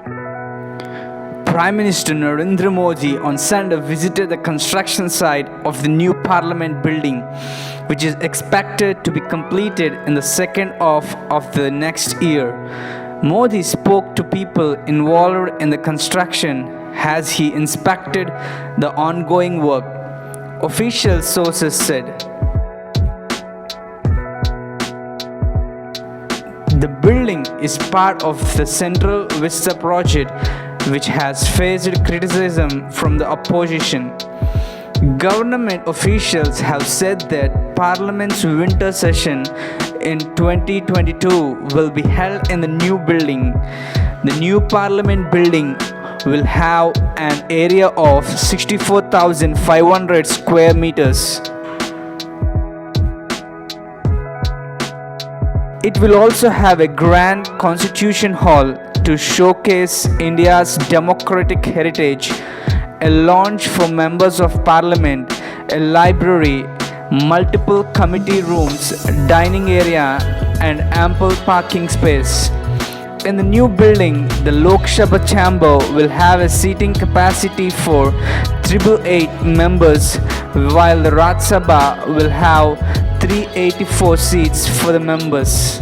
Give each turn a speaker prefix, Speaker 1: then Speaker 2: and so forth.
Speaker 1: Prime Minister Narendra Modi on Sunday visited the construction site of the new Parliament building, which is expected to be completed in the second half of the next year. Modi spoke to people involved in the construction as he inspected the ongoing work, official sources said. The building is part of the Central Vista project, which has faced criticism from the opposition. Government officials have said that Parliament's winter session in 2022 will be held in the new building. The new Parliament building will have an area of 64,500 square meters. It will also have a grand constitution hall to showcase India's democratic heritage, a lounge for members of parliament, a library, multiple committee rooms, dining area, and ample parking space. In the new building, the Lok Sabha chamber will have a seating capacity for 888 members, while the Rajya Sabha will have 384 seats for the members.